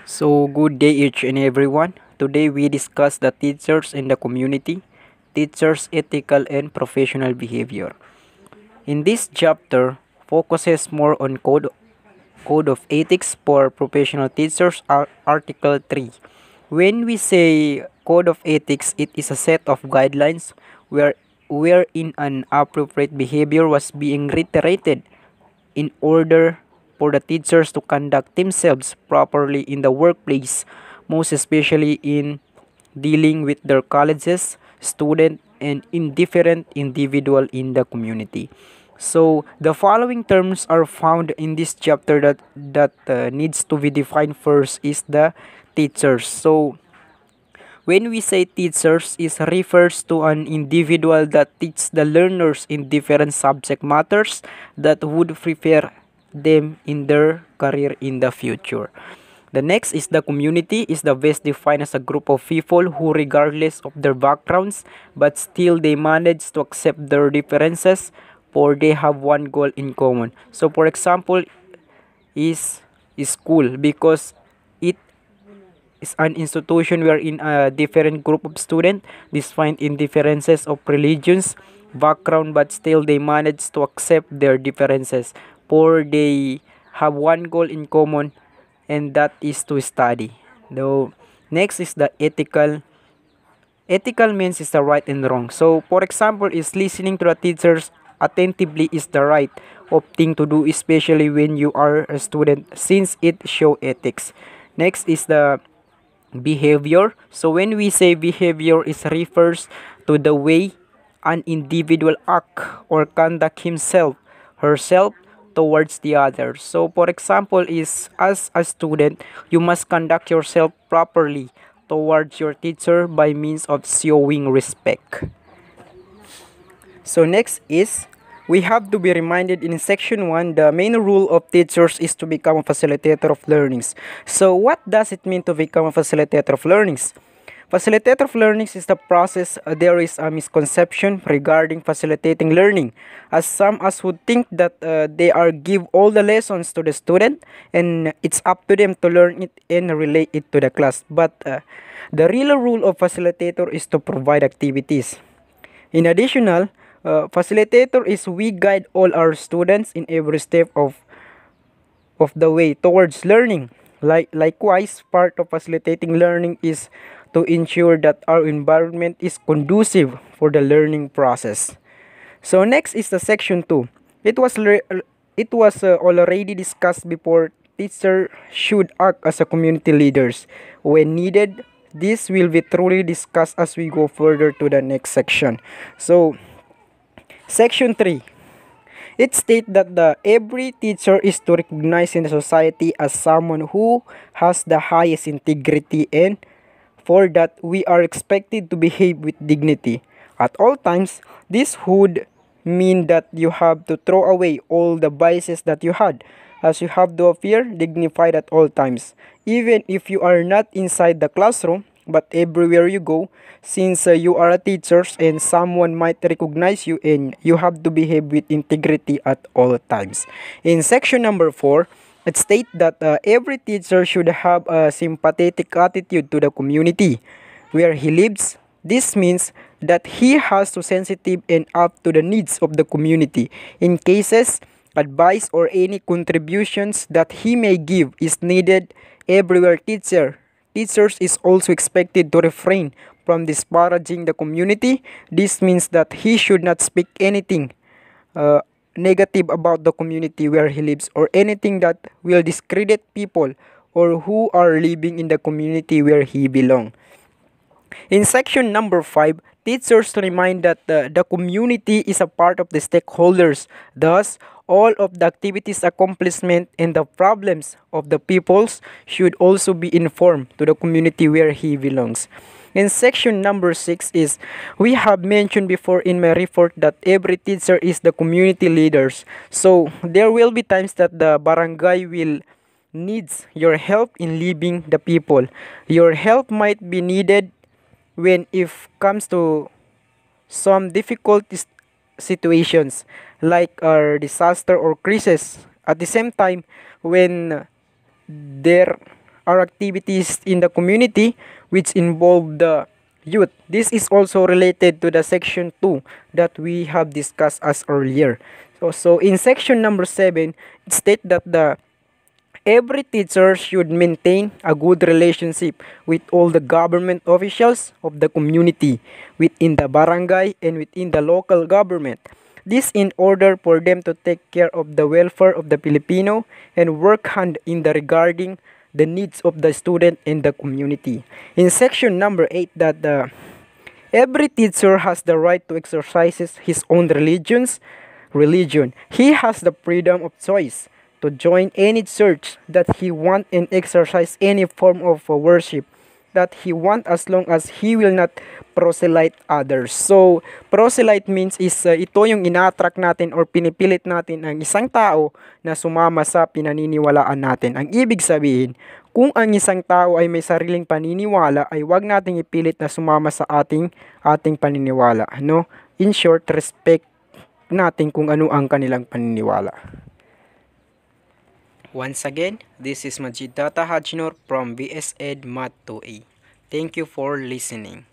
So, good day each and everyone. Today we discuss the teachers in the community, teachers' ethical and professional behavior. In this chapter, focuses more on code of ethics for professional teachers, Article 3. When we say code of ethics, it is a set of guidelines wherein an appropriate behavior was being reiterated in order for the teachers to conduct themselves properly in the workplace, most especially in dealing with their colleges, student, and indifferent individual in the community. So the following terms are found in this chapter that needs to be defined. First is the teachers. So when we say teachers, it refers to an individual that teaches the learners in different subject matters that would prepare them in their career in the future. The next is the community is the best defined as a group of people who regardless of their backgrounds but still they manage to accept their differences for they have one goal in common. So for example is school because it is an institution wherein a different group of students despite in differences of religions background but still they manage to accept their differences for they have one goal in common and that is to study. Though next is the ethical means is the right and wrong. So for example is listening to the teachers attentively is the right of thing to do especially when you are a student since it show ethics. Next is the behavior. So when we say behavior, it refers to the way an individual act or conduct himself, herself towards the others. So for example, is as a student, you must conduct yourself properly towards your teacher by means of showing respect. So next is we have to be reminded in section 1 the main rule of teachers is to become a facilitator of learnings. So what does it mean to become a facilitator of learnings? Facilitator of learnings is the process. There is a misconception regarding facilitating learning, as some us would think that they are give all the lessons to the student and it's up to them to learn it and relate it to the class. But the real rule of facilitator is to provide activities. In additional, facilitator is we guide all our students in every step of the way towards learning. Likewise, part of facilitating learning is to ensure that our environment is conducive for the learning process. So next is the section 2. It was already discussed before. Teacher should act as a community leaders when needed. This will be truly discussed as we go further to the next section. So section 3. It states that every teacher is to recognize in the society as someone who has the highest integrity and for that we are expected to behave with dignity at all times. This would mean that you have to throw away all the biases that you had as you have to appear dignified at all times even if you are not inside the classroom but everywhere you go since you are a teacher and someone might recognize you and you have to behave with integrity at all times. In section number 4 it states that every teacher should have a sympathetic attitude to the community where he lives. This means that he has to sensitive and up to the needs of the community. In cases, advice or any contributions that he may give is needed everywhere teachers is also expected to refrain from disparaging the community. This means that he should not speak anything uh, negative about the community where he lives or anything that will discredit people or who are living in the community where he belongs. In section number 5, teachers remind that the community is a part of the stakeholders. Thus, all of the activities, accomplishment, and the problems of the peoples should also be informed to the community where he belongs. In section number 6 is, we have mentioned before in my report that every teacher is the community leaders. So, there will be times that the barangay will needs your help in leading the people. Your help might be needed when if comes to some difficult situations like a disaster or crisis. At the same time, when there are activities in the community which involve the youth. This is also related to the section 2 that we have discussed as earlier. So in section number 7, it states that every teacher should maintain a good relationship with all the government officials of the community, within the barangay and within the local government. This in order for them to take care of the welfare of the Filipino and work hand in the regarding the needs of the student and the community. In section number 8, that every teacher has the right to exercise his own religion. He has the freedom of choice to join any church that he want and exercise any form of worship that he want, as long as he will not proselyte others. So, proselyte means is ito yung ina-attract natin or pinipilit natin ang isang tao na sumama sa pinaniniwalaan natin. Ang ibig sabihin, kung ang isang tao ay may sariling paniniwala, ay wag nating ipilit na sumama sa ating paniniwala, no? In short, respect natin kung ano ang kanilang paniniwala. Once again, this is Majid Data Hajnor from VS Ed Math 2A. Thank you for listening.